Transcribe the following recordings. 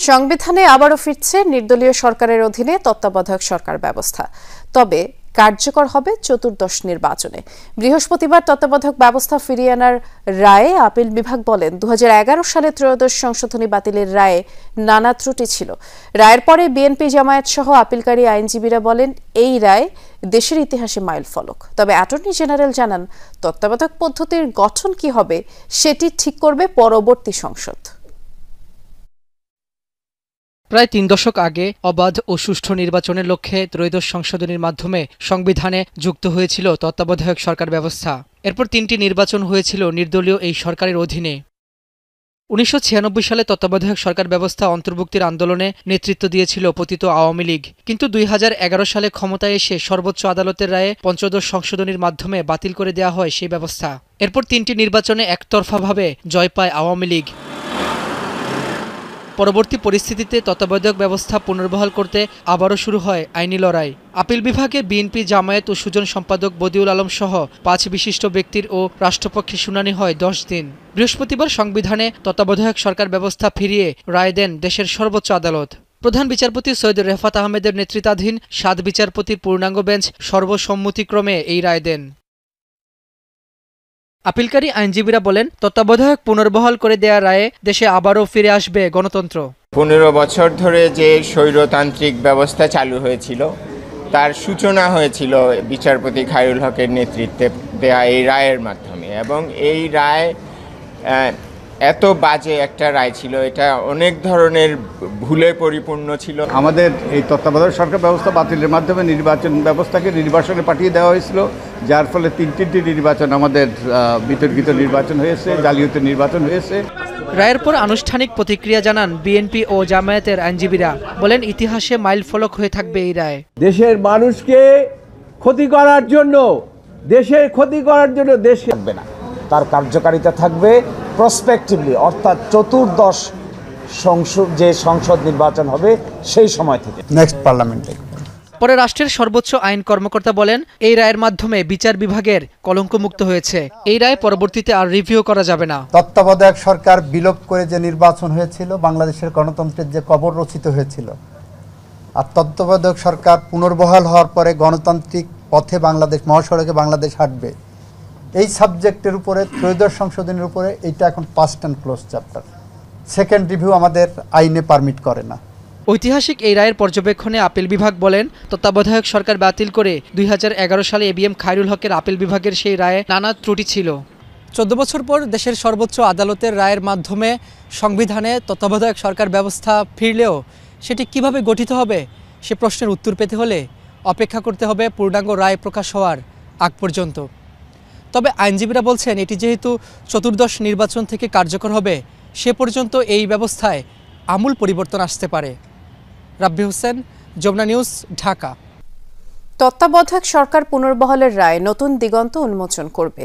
সংবিধানে আবারও ফিরছে নির্দলীয় সরকারের অধীনে তত্ত্বাবধায়ক সরকার ব্যবস্থা, তবে কার্যকর হবে চতুর্দশ নির্বাচনে। বৃহস্পতিবার তত্ত্বাবধায়ক ব্যবস্থা ফিরিয়ে আনার রায়ে আপিল বিভাগ বলেন 2011 সালে ত্রয়োদশ সংশোধনী বাতিলের রায়ে নানা ত্রুটি ছিল। রায়ের পরে বিএনপি জামায়াত সহ আপিলকারী আইনজীবীরা বলেন এই রায় দেশের ইতিহাসে মাইলফলক। তবে অ্যাটর্নি জেনারেল জানান তত্ত্বাবধায়ক পদ্ধতির গঠন কি হবে সেটি ঠিক করবে পরবর্তী সংসদ। প্রায় 3 দশক আগে অবাধ ও সুষ্ঠু নির্বাচনের লক্ষ্যে ত্রয়োদশ সংশোধনীর মাধ্যমে সংবিধানে যুক্ত হয়েছিল তত্ত্বাবধায়ক সরকার ব্যবস্থা। এরপর 3টি নির্বাচন হয়েছিল নির্দলীয় এই সরকারের অধীনে। 1996 সালে তত্ত্বাবধায়ক সরকার ব্যবস্থা অন্তর্ভুক্তির আন্দোলনে নেতৃত্ব দিয়েছিল পতিত আওয়ামী লীগ, কিন্তু 2011 সালে ক্ষমতায় এসে সর্বোচ্চ আদালতের রায়ে পঞ্চদশ সংশোধনীর মাধ্যমে বাতিল করে দেওয়া হয় সেই ব্যবস্থা। এরপর 3টি নির্বাচনে একতরফাভাবে জয় পায় আওয়ামী লীগ। পরবর্তী পরিস্থিতিতে তত্ত্বাবধায়ক ব্যবস্থা পুনর্বহাল করতে আবারও শুরু হয় আইনি লড়াই। আপিল বিভাগে বিএনপি জামায়াত ও সুজন সম্পাদক বদিউল আলম সহ 5 বিশিষ্ট ব্যক্তির ও রাষ্ট্রপক্ষে শুনানি হয় 10 দিন। বৃহস্পতিবার সংবিধানে তত্ত্বাবধায়ক সরকার ব্যবস্থা ফিরিয়ে রায় দেন দেশের সর্বোচ্চ আদালত। প্রধান বিচারপতি সৈয়দ রেফাত আহমেদের নেতৃত্বাধীন 7 বিচারপতির পূর্ণাঙ্গ বেঞ্চ সর্বসম্মতিক্রমে এই রায় দেন। আপিলকারী আইনজীবীরা বলেন তত্ত্বাবধায়ক পুনর্বহাল করে দেয়া রায়ে দেশে আবারও ফিরে আসবে গণতন্ত্র। 15 বছর ধরে যে স্বৈরতান্ত্রিক ব্যবস্থা চালু হয়েছিল তার সূচনা হয়েছিল বিচারপতি খায়রুল হকের নেতৃত্বে দেয়া এই রায়ের মাধ্যমে, এবং এই রায় এত বাজে একটা রায় ছিল, এটা অনেক ধরনের ভুলে পরিপূর্ণ ছিল। আমাদের এই তত্ত্বাবধায়ক সরকার ব্যবস্থা বাতিলের মাধ্যমে নির্বাচন ব্যবস্থাকে নির্বাসনে পাঠিয়ে দেওয়া হয়েছিল, যার ফলে 3টি নির্বাচন আমাদের বিতর্কিত নির্বাচন হয়েছে, জালিয়াতি নির্বাচন হয়েছে। রায়ের পর আনুষ্ঠানিক প্রতিক্রিয়া জানান বিএনপি ও জামায়াতের আইনজীবীরা, বলেন ইতিহাসে মাইলফলক হয়ে থাকবে এই রায়। দেশের মানুষকে ক্ষতি করার জন্য, দেশের ক্ষতি করার জন্য দেশ থাকবে না, তার কার্যকারিতা থাকবে প্রসপেক্টিভলি, অর্থাৎ চতুর্দশ সংসদ নির্বাচন হবে সেই সময় থেকে নেক্সট পার্লামেন্টে। পরে রাষ্ট্রের সর্বোচ্চ আইন কর্মকর্তা বলেন এই রায়ের মাধ্যমে বিচার বিভাগের কলঙ্কমুক্ত হয়েছে। এই রায় পরবর্তীতে আর রিভিউ করা যাবে না। তত্ত্বাবধায়ক সরকার বিলোপ করে যে নির্বাচন হয়েছিল, বাংলাদেশের গণতন্ত্রের যে কবর রচিত হয়েছিল, আর তত্ত্বাবধায়ক সরকার পুনর্বহাল হওয়ার পরে গণতান্ত্রিক পথে বাংলাদেশ, মহাসড়কে বাংলাদেশ হাঁটবে, এই সাবজেক্টের উপরে ত্রয়োদশ সংশোধনের উপরে এইটা এখন past and close chapter. Second review আমাদের আইনে পারমিট করে না। ঐতিহাসিক এই রায়ের পর্যবেক্ষণে আপিল বিভাগ বলেন তত্ত্বাবধায়ক সরকার বাতিল করে 2011 সালে এবিএম খায়রুল হকের আপিল বিভাগের সেই রায়ে নানা ত্রুটি ছিল। 14 বছর পর দেশের সর্বোচ্চ আদালতের রায়ের মাধ্যমে সংবিধানে তত্ত্বাবধায়ক সরকার ব্যবস্থা ফিরলেও সেটি কিভাবে গঠিত হবে সে প্রশ্নের উত্তর পেতে হলে অপেক্ষা করতে হবে পূর্ণাঙ্গ রায় প্রকাশ হওয়ার আগ পর্যন্ত। তবে আইনজীবীরা বলছেন এটি যেহেতু চতুর্দশ নির্বাচন থেকে কার্যকর হবে, সে পর্যন্ত এই ব্যবস্থায় আমূল পরিবর্তন আসতে পারে। রাব্বি হোসেন, যমুনা নিউজ, ঢাকা। তত্ত্বাবধায়ক সরকার পুনর্বহালের রায় নতুন দিগন্ত উন্মোচন করবে,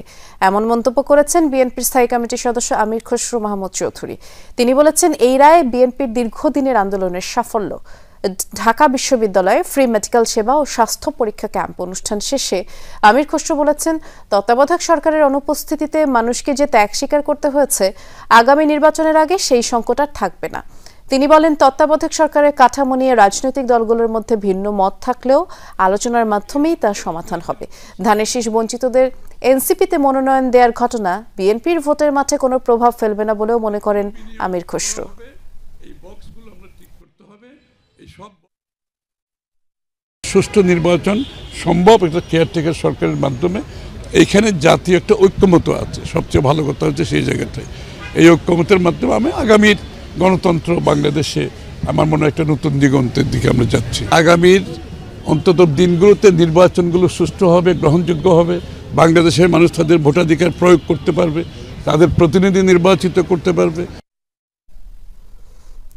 এমন মন্তব্য করেছেন বিএনপির স্থায়ী কমিটির সদস্য আমির খসরু মাহমুদ চৌধুরী। তিনি বলেছেন এই রায় বিএনপির দীর্ঘদিনের আন্দোলনের সাফল্য। ঢাকা বিশ্ববিদ্যালয়ে ফ্রি মেডিকেল সেবা ও স্বাস্থ্য পরীক্ষা ক্যাম্প অনুষ্ঠান শেষে আমির খসরু বলেছেন তত্ত্বাবধায়ক সরকারের অনুপস্থিতিতে মানুষকে যে ত্যাগ স্বীকার করতে হয়েছে, আগামী নির্বাচনের আগে সেই সংকট আর থাকবে না। তিনি বলেন তত্ত্বাবধায়ক সরকারের কাঠামো নিয়ে রাজনৈতিক দলগুলোর মধ্যে ভিন্ন মত থাকলেও আলোচনার মাধ্যমেই তার সমাধান হবে। ধানের শীষ বঞ্চিতদের এনসিপিতে মনোনয়ন দেওয়ার ঘটনা বিএনপির ভোটের মাঠে কোনো প্রভাব ফেলবে না বলেও মনে করেন আমির খসরু। সুষ্ঠু নির্বাচন সম্ভব একটা কেয়ারটেকার সরকারের মাধ্যমে। এইখানে জাতীয় একটা ঐক্যমত আছে, সবচেয়ে ভালো কথা হচ্ছে সেই জায়গাটায় এই ঐক্যমতের মাধ্যমে আমি আগামীর গণতন্ত্র বাংলাদেশে আমার মনে হয় একটা নতুন দিগন্তের দিকে আমরা যাচ্ছি। আগামীর অন্তত দিনগুলোতে নির্বাচনগুলো সুষ্ঠু হবে, গ্রহণযোগ্য হবে, বাংলাদেশের মানুষ তাদের ভোটাধিকার প্রয়োগ করতে পারবে, তাদের প্রতিনিধি নির্বাচিত করতে পারবে।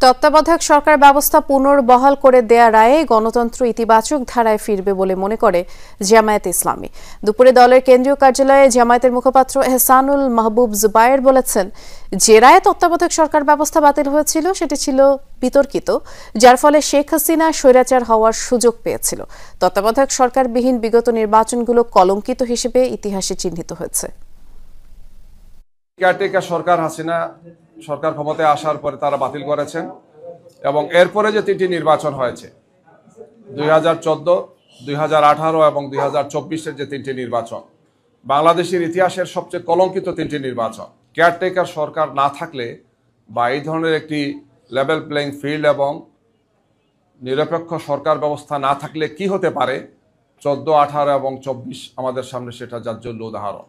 তত্ত্বাবধায়ক সরকার ব্যবস্থা পুনর্বহাল করে দেয়া রায়ে গণতন্ত্র ইতিবাচক ধারায় ফিরবে বলে মনে করে জামায়াত ইসলামী। দুপুরে দলের কেন্দ্রীয় কার্যালয়ে জামায়াতের মুখপাত্র এহসানুল মাহবুব জুবায়ের বলেছেন যে রায়ে তত্ত্বাবধায়ক সরকার ব্যবস্থা বাতিল হয়েছিল সেটি ছিল বিতর্কিত, যার ফলে শেখ হাসিনা স্বৈরাচার হওয়ার সুযোগ পেয়েছিল। তত্ত্বাবধায়ক সরকারবিহীন বিগত নির্বাচনগুলো কলঙ্কিত হিসেবে ইতিহাসে চিহ্নিত হয়েছে। কেয়ারটেকার সরকার হাসিনা সরকার ক্ষমতায় আসার পরে তারা বাতিল করেছেন এবং এরপরে যে 3টি নির্বাচন হয়েছে 2014, 2018 এবং 2024-এর যে 3টি নির্বাচন, বাংলাদেশের ইতিহাসের সবচেয়ে কলঙ্কিত 3টি নির্বাচন। কেয়ারটেকার সরকার না থাকলে বা এই ধরনের একটি লেভেল প্লেইং ফিল্ড এবং নিরপেক্ষ সরকার ব্যবস্থা না থাকলে কি হতে পারে, 14, 18 এবং 24 আমাদের সামনে সেটা জাজ্জল্য উদাহরণ।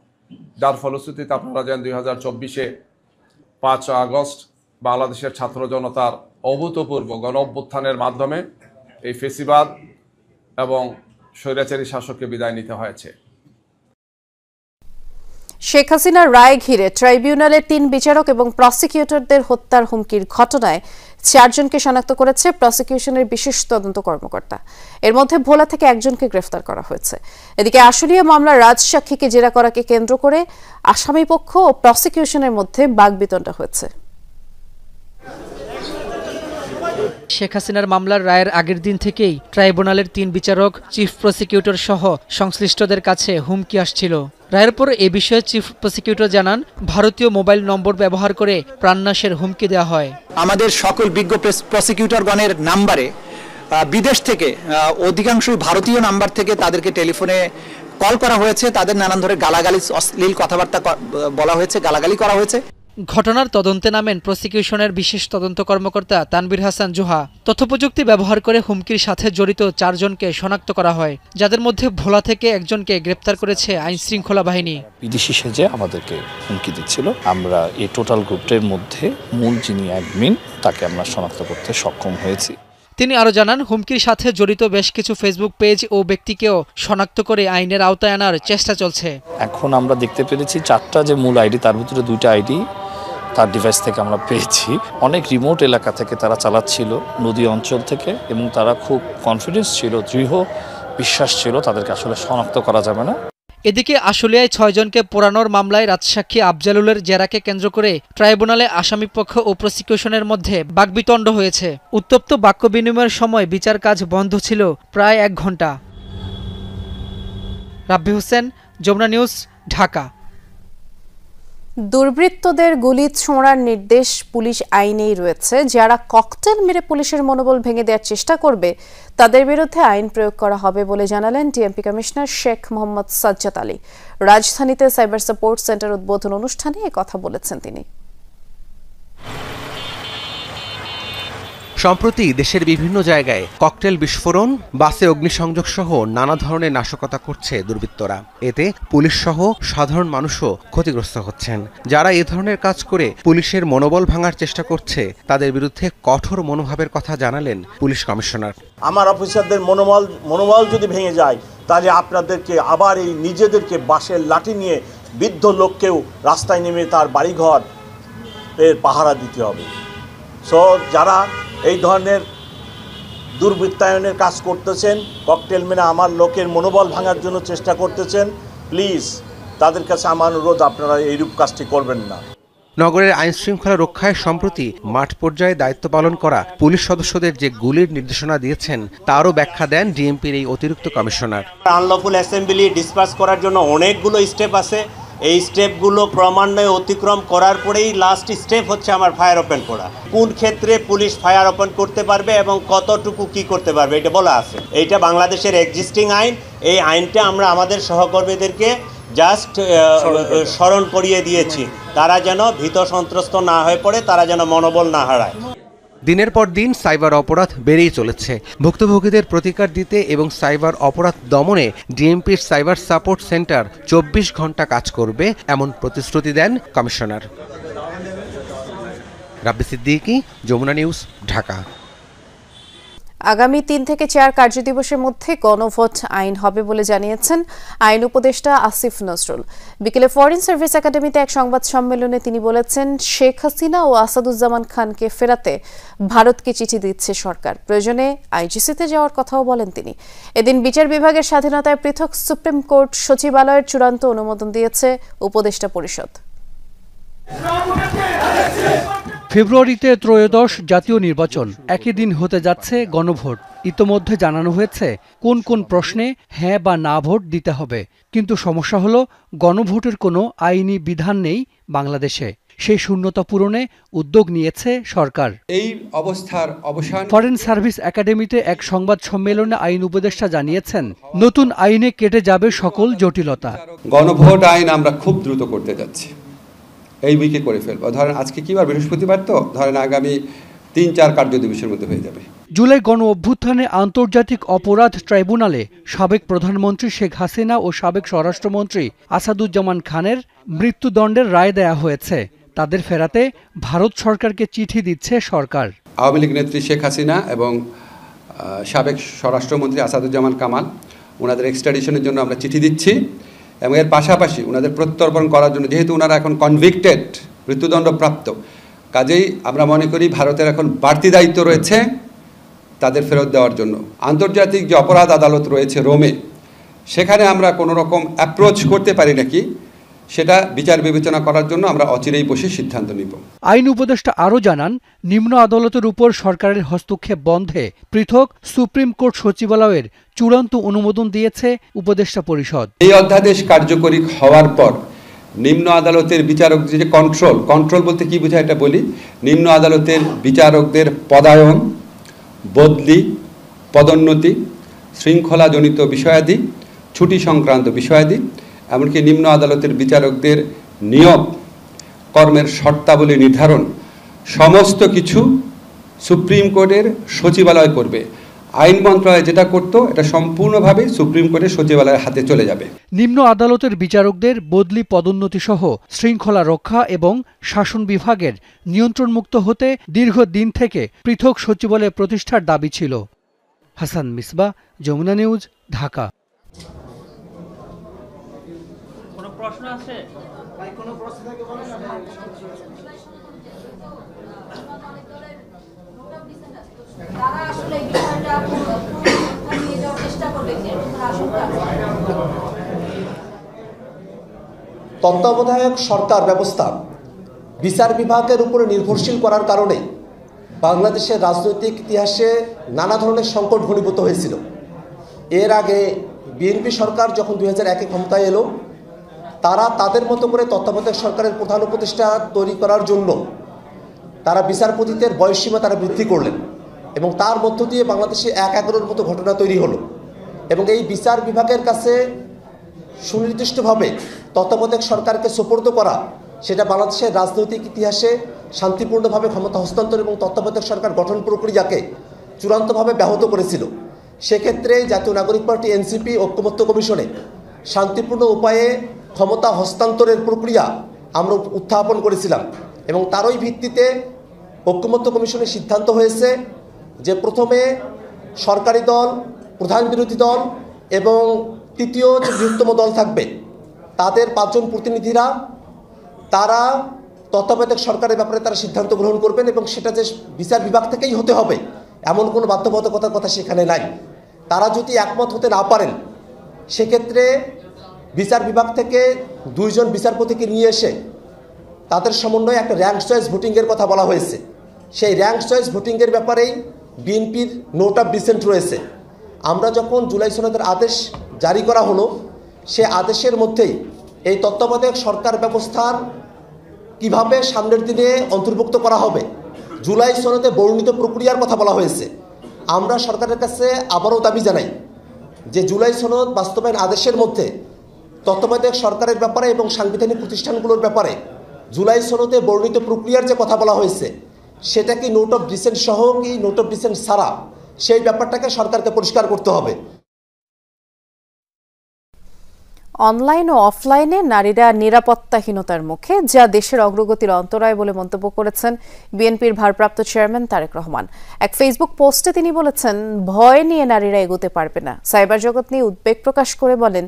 যার ফলশ্রুতিতে আপনারা জানেন 2024-এ 5 আগস্ট বাংলাদেশের ছাত্র জনতার অভূতপূর্ব গণ অভ্যুত্থানের মাধ্যমে এই ফেসিবাদ এবং স্বৈরাচারী শাসককে বিদায় নিতে হয়েছে। শেখ হাসিনার রায় ঘিরে ট্রাইব্যুনালের 3 বিচারক এবং প্রসিকিউটরদের হত্যার হুমকির ঘটনায় 4 জনকে শনাক্ত করেছে প্রসিকিউশনের বিশেষ তদন্ত কর্মকর্তা। এর মধ্যে ভোলা থেকে 1 জনকে গ্রেফতার করা হয়েছে। এদিকে আশুলিয়া মামলার রাজসাক্ষীকে জেরা করাকে কেন্দ্র করে আসামিপক্ষ ও প্রসিকিউশনের মধ্যে বাকবিতণ্ডা হয়েছে। শেখ হাসিনার মামলার রায়ের আগের দিন থেকেই ট্রাইব্যুনালের 3 বিচারক, চিফ প্রসিকিউটর সহ সংশ্লিষ্টদের কাছে হুমকি আসছিল। রায়ের পর এ বিষয়ে চিফ প্রসিকিউটর জানান, ভারতীয় মোবাইল নম্বর ব্যবহার করে প্রাণনাশের হুমকি দেওয়া হয়। আমাদের সকল বিজ্ঞ প্রসিকিউটরগণের নাম্বারে বিদেশ থেকে অধিকাংশই ভারতীয় নাম্বার থেকে তাদেরকে টেলিফোনে কল করা হয়েছে, তাদের নানান ধরনের গালাগালি, অশ্লীল কথাবার্তা বলা হয়েছে, গালাগালি করা হয়েছে। ঘটনার তদন্তে নামেন প্রসিকিউশনের বিশেষ তদন্ত কর্মকর্তা তানভীর হাসান জোহা। তথ্যপ্রযুক্তি ব্যবহার করে হুমকির সাথে জড়িত 4 জনকে শনাক্ত করা হয়, যাদের মধ্যে ভোলা থেকে 1 জনকে গ্রেপ্তার করেছে আইন শৃঙ্খলা বাহিনী। বিদেশি সেজে আমাদেরকে হুমকি দিচ্ছিল। আমরা এই টোটাল গ্রুপের মধ্যে মূল যিনি অ্যাডমিন তাকে আমরা শনাক্ত করতে সক্ষম হয়েছি। তিনি আরও জানান, হুমকির সাথে জড়িত বেশ কিছু ফেসবুক পেজ ও ব্যক্তিকেও শনাক্ত করে আইনের আওতায় আনার চেষ্টা চলছে। এখন আমরা দেখতে পেরেছি 4টা যে মূল আইডি, তার ভিতরে 2টা আইডি তার ডিভাইস থেকে আমরা পেয়েছি। অনেক রিমোট এলাকা থেকে তারা চালাচ্ছিল, নদী অঞ্চল থেকে, এবং তারা খুব কনফিডেন্স ছিল, দৃঢ় বিশ্বাস ছিল তাদেরকে আসলে শনাক্ত করা যাবে না। এদিকে আশুলিয়ায় 6 জনকে পোড়ানোর মামলায় রাজসাক্ষী আফজালুলের জেরাকে কেন্দ্র করে ট্রাইব্যুনালে আসামিপক্ষ ও প্রসিকিউশনের মধ্যে বাকবিতণ্ড হয়েছে। উত্তপ্ত বাক্য বিনিময়ের সময় বিচার কাজ বন্ধ ছিল প্রায় 1 ঘণ্টা। রাব্বি হোসেন, যমুনা নিউজ, ঢাকা। দুর্বৃত্তদের গুলি ছোঁড়ার নির্দেশ পুলিশ আইনেই রয়েছে। যারা ককটেল মেরে পুলিশের মনোবল ভেঙে দেওয়ার চেষ্টা করবে তাদের বিরুদ্ধে আইন প্রয়োগ করা হবে বলে জানালেন ডিএমপি কমিশনার শেখ মোহাম্মদ সাজ্জাদ আলী। রাজধানীতে সাইবার সাপোর্ট সেন্টার উদ্বোধন অনুষ্ঠানে একথা বলেছেন তিনি। সম্প্রতি দেশের বিভিন্ন জায়গায় ককটেল বিস্ফোরণ, বাসে অগ্নিসংযোগ সহ নানা ধরনের নাশকতা করছে দুর্বৃত্তরা। এতে পুলিশ সহ সাধারণ মানুষও ক্ষতিগ্রস্ত হচ্ছেন। যারা এ ধরনের কাজ করে পুলিশের মনোবল ভাঙার চেষ্টা করছে তাদের বিরুদ্ধে কঠোর মনোভাবের কথা জানালেন পুলিশ কমিশনার। আমার অফিসারদের মনোবল যদি ভেঙে যায় তাহলে আপনাদেরকে আবার এই নিজেদেরকে বাঁশের লাঠি নিয়ে বৃদ্ধ লোককেও রাস্তায় নেমে তার বাড়িঘর এর পাহারা দিতে হবে। সো যারা এই ধরনের দুর্বৃত্তায়নের কাজ করতেছেন, ককটেল মেরে আমার লোকের মনোবল ভাঙার জন্য চেষ্টা করতেছেন, প্লিজ তাদের কাছে আমার অনুরোধ, আপনারা এইরূপ কাজটি করবেন না। নগরের আইন শৃঙ্খলা রক্ষায় সম্প্রতি মাঠ পর্যায়ে দায়িত্ব পালন করা পুলিশ সদস্যদের যে গুলির নির্দেশনা দিয়েছেন তারও ব্যাখ্যা দেন ডিএমপির এই অতিরিক্ত কমিশনার। আনলফুল অ্যাসেম্বলি ডিসপার্স করার জন্য অনেকগুলো স্টেপ আছে। এই স্টেপগুলো ক্রমান্বয়ে অতিক্রম করার পরেই লাস্ট স্টেপ হচ্ছে আমার ফায়ার ওপেন করা। কোন ক্ষেত্রে পুলিশ ফায়ার ওপেন করতে পারবে এবং কতটুকু কি করতে পারবে এটা বলা আছে। এইটা বাংলাদেশের এক্সিস্টিং আইন। এই আইনটা আমরা আমাদের সহকর্মীদেরকে জাস্ট স্মরণ করিয়ে দিয়েছি, তারা যেন ভীত সন্ত্রস্ত না হয়ে পড়ে, তারা যেন মনোবল না হারায়। দিনের পর দিন সাইবার অপরাধ বেড়েই চলেছে। ভুক্তভোগীদের প্রতিকার দিতে এবং সাইবার অপরাধ দমনে ডিএমপির সাইবার সাপোর্ট সেন্টার 24 ঘন্টা কাজ করবে এমন প্রতিশ্রুতি দেন কমিশনার। রাব্বি সিদ্দিকী, যমুনা নিউজ, ঢাকা। আগামী 3 থেকে 4 কার্যদিবসের মধ্যে গণভোট আইন হবে বলে জানিয়েছেন আইন উপদেষ্টা আসিফ নজরুল। বিকেলে ফরেন সার্ভিস একাডেমিতে এক সংবাদ সম্মেলনে তিনি বলেছেন, শেখ হাসিনা ও আসাদুজ্জামান খানকে ফেরাতে ভারতকে চিঠি দিচ্ছে সরকার। প্রয়োজনে আইজিসিতে যাওয়ার কথাও বলেন তিনি। এদিন বিচার বিভাগের স্বাধীনতায় পৃথক সুপ্রিম কোর্ট সচিবালয়ের চূড়ান্ত অনুমোদন দিয়েছে উপদেষ্টা পরিষদ। ফেব্রুয়ারিতে ত্রয়োদশ জাতীয় নির্বাচন, একই দিন হতে যাচ্ছে গণভোট। ইতোমধ্যে জানানো হয়েছে কোন কোন প্রশ্নে হ্যাঁ বা না ভোট দিতে হবে, কিন্তু সমস্যা হলো গণভোটের কোনো আইনি বিধান নেই বাংলাদেশে। সেই শূন্যতা পূরণে উদ্যোগ নিয়েছে সরকার। এই অবস্থার অবসান। ফরেন সার্ভিস একাডেমিতে এক সংবাদ সম্মেলনে আইন উপদেষ্টা জানিয়েছেন, নতুন আইনে কেটে যাবে সকল জটিলতা। গণভোট আইন আমরা খুব দ্রুত করতে যাচ্ছি, এই উইকে করে ফেলবো। ধরেন আজকে কি বার, বৃহস্পতিবার, তো ধরেন আগামী ৩-৪ কার্য দিবসের মধ্যে হয়ে যাবে। জুলাই গণ অভ্যুত্থানে আন্তর্জাতিক অপরাধ ট্রাইব্যুনালে সাবেক প্রধানমন্ত্রী শেখ হাসিনা ও সাবেক স্বরাষ্ট্রমন্ত্রী আসাদুজ্জামান খানের মৃত্যুদণ্ডের রায় দেয়া হয়েছে। তাদের ফেরাতে ভারত সরকারকে চিঠি দিচ্ছে সরকার। আওয়ামী লীগ নেত্রী শেখ হাসিনা এবং সাবেক স্বরাষ্ট্রমন্ত্রী আসাদুজ্জামান কামাল, ওনাদের এক্সট্রাডিশনের জন্য আমরা চিঠি দিচ্ছি এবং এর পাশাপাশি ওনাদের প্রত্যর্পণ করার জন্য, যেহেতু ওনারা এখন কনভিক্টেড, মৃত্যুদণ্ডপ্রাপ্ত, কাজেই আমরা মনে করি ভারতের এখন বাড়তি দায়িত্ব রয়েছে তাদের ফেরত দেওয়ার জন্য। আন্তর্জাতিক যে অপরাধ আদালত রয়েছে রোমে, সেখানে আমরা কোনো রকম অ্যাপ্রোচ করতে পারি নাকি সেটা বিচার বিবেচনা করার জন্য আমরা অচিরেই বসে সিদ্ধান্ত নিব। আইন উপদেষ্টা আরও জানান, নিম্ন আদালতের উপর সরকারের হস্তক্ষেপ বন্ধে পৃথক সুপ্রিম কোর্ট সচিবালয়ের চূড়ান্ত অনুমোদন দিয়েছে উপদেষ্টা পরিষদ। এই অধ্যাদেশ কার্যকরী হওয়ার পর নিম্ন আদালতের বিচারকদের যে কন্ট্রোল বলতে কি বোঝায় এটা বলি। নিম্ন আদালতের বিচারকদের পদায়ন, বদলি, পদোন্নতি, শৃঙ্খলাজনিত বিষয়াদি, ছুটি সংক্রান্ত বিষয়াদি, এমনকি নিম্ন আদালতের বিচারকদের নিয়োগ, কর্মের শর্তাবলী নির্ধারণ, সমস্ত কিছু সুপ্রিম কোর্টের সচিবালয় করবে। আইন মন্ত্রণালয় যেটা করত এটা সম্পূর্ণভাবে সুপ্রিম কোর্টের সচিবালয়ের হাতে চলে যাবে। নিম্ন আদালতের বিচারকদের বদলি, পদোন্নতি সহ শৃঙ্খলা রক্ষা এবং শাসন বিভাগের নিয়ন্ত্রণমুক্ত হতে দীর্ঘদিন থেকে পৃথক সচিবালয় প্রতিষ্ঠার দাবি ছিল। হাসান মিসবাহ, যমুনা নিউজ, ঢাকা। প্রশ্ন আছে? তত্ত্বাবধায়ক সরকার ব্যবস্থা বিচার বিভাগের উপরে নির্ভরশীল করার কারণে বাংলাদেশের রাজনৈতিক ইতিহাসে নানা ধরনের সংকট ঘনীভূত হয়েছিল। এর আগে বিএনপি সরকার যখন 2001-এ ক্ষমতায় এলো, তারা তাদের মতো করে তত্ত্বাবধায়ক সরকারের প্রধান উপদেষ্টা তৈরি করার জন্য তারা বিচারপতিদের বয়সসীমা তারা বৃদ্ধি করলেন এবং তার মধ্য দিয়ে বাংলাদেশে 1/11-এর মতো ঘটনা তৈরি হলো এবং এই বিচার বিভাগের কাছে সুনির্দিষ্টভাবে তত্ত্বাবধায়ক সরকারকে সোপর্দ করা, সেটা বাংলাদেশের রাজনৈতিক ইতিহাসে শান্তিপূর্ণভাবে ক্ষমতা হস্তান্তর এবং তত্ত্বাবধায়ক সরকার গঠন প্রক্রিয়াকে চূড়ান্তভাবে ব্যাহত করেছিল। সেক্ষেত্রে জাতীয় নাগরিক পার্টি এনসিপি ঐক্যমত্য কমিশনে শান্তিপূর্ণ উপায়ে ক্ষমতা হস্তান্তরের প্রক্রিয়া আমরা উত্থাপন করেছিলাম এবং তারই ভিত্তিতে ঐক্যমত্য কমিশনের সিদ্ধান্ত হয়েছে যে প্রথমে সরকারি দল, প্রধান বিরোধী দল এবং তৃতীয় যে বৃহত্তম দল থাকবে তাদের 5 জন প্রতিনিধিরা তারা তত্ত্বাবধায়ক সরকারের ব্যাপারে তারা সিদ্ধান্ত গ্রহণ করবেন এবং সেটা যে বিচার বিভাগ থেকেই হতে হবে এমন কোনো বাধ্যবাধকতার কথা সেখানে নাই। তারা যদি একমত হতে না পারেন সেক্ষেত্রে বিচার বিভাগ থেকে 2 জন বিচারপতিকে নিয়ে এসে তাদের সমন্বয়ে একটা র্যাঙ্ক চয়েস ভোটিংয়ের কথা বলা হয়েছে। সেই র্যাঙ্ক চয়েস ভোটিংয়ের ব্যাপারেই বিএনপির নোট অফ ডিসেন্ট রয়েছে। আমরা যখন জুলাই সনদের আদেশ জারি করা হলো, সে আদেশের মধ্যেই এই তত্ত্বাবধায়ক সরকার ব্যবস্থার কিভাবে সামনের দিনে অন্তর্ভুক্ত করা হবে, জুলাই সনদে বর্ণিত প্রক্রিয়ার কথা বলা হয়েছে। আমরা সরকারের কাছে আবারও দাবি জানাই যে জুলাই সনদ বাস্তবায়ন আদেশের মধ্যে তত্ত্বাবধায়ক সরকারের ব্যাপারে এবং সাংবিধানিক প্রতিষ্ঠানগুলোর ব্যাপারে জুলাই সনদে বর্ণিত প্রক্রিয়ার যে কথা বলা হয়েছে সেটা কি নোট অফ ডিসেন্ট সহ কি নোট অফ ডিসেন্ট ছাড়া, সেই ব্যাপারটাকে সরকারকে পরিষ্কার করতে হবে। অনলাইন ও অফলাইনে নারীরা নিরাপত্তাহীনতার মুখে, যা দেশের অগ্রগতির অন্তরায় বলে মন্তব্য করেছেন বিএনপির ভারপ্রাপ্ত চেয়ারম্যান তারেক রহমান। এক ফেসবুক পোস্টে তিনি বলেছেন, ভয় নিয়ে নারীরা এগোতে পারবে না। সাইবার জগৎ নিয়ে উদ্বেগ প্রকাশ করে বলেন,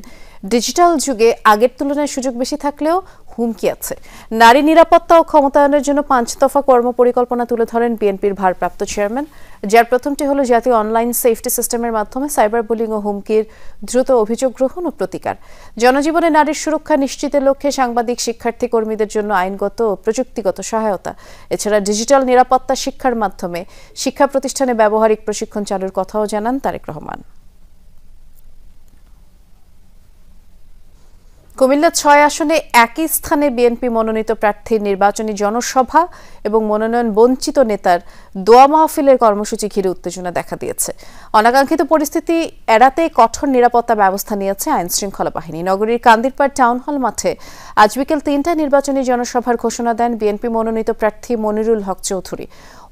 ডিজিটাল যুগে আগের তুলনায় সুযোগ বেশি থাকলেও হুমকি আছে। নারী নিরাপত্তা ও ক্ষমতায়নের জন্য 5 দফা কর্মপরিকল্পনা তুলে ধরেন বিএনপির ভারপ্রাপ্ত চেয়ারম্যান, যার প্রথমটি হলো জাতীয় অনলাইন সেফটি সিস্টেমের মাধ্যমে সাইবার বুলিং ও হুমকির দ্রুত অভিযোগ গ্রহণ ও প্রতিকার, জনজীবনে নারীর সুরক্ষা নিশ্চিতের লক্ষ্যে সাংবাদিক, শিক্ষার্থী, কর্মীদের জন্য আইনগত ও প্রযুক্তিগত সহায়তা, এছাড়া ডিজিটাল নিরাপত্তা শিক্ষার মাধ্যমে শিক্ষা প্রতিষ্ঠানে ব্যবহারিক প্রশিক্ষণ চালুর কথাও জানান তারেক রহমান। কুমিল্লা ৬ আসনে একই স্থানে বিএনপি মনোনীত প্রার্থীর নির্বাচনী জনসভা এবং মনোনয়ন বঞ্চিত নেতার দোয়া মাহফিলের কর্মসূচি ঘিরে উত্তেজনা দেখা দিয়েছে। অনাকাঙ্ক্ষিত পরিস্থিতি এড়াতে কঠোর নিরাপত্তা ব্যবস্থা নিয়েছে আইনশৃঙ্খলা বাহিনী। নগরীর কান্দিরপাড় টাউন হল মাঠে আজ বিকেল ৩টায় নির্বাচনী জনসভার ঘোষণা দেন বিএনপি মনোনীত প্রার্থী মনিরুল হক চৌধুরী।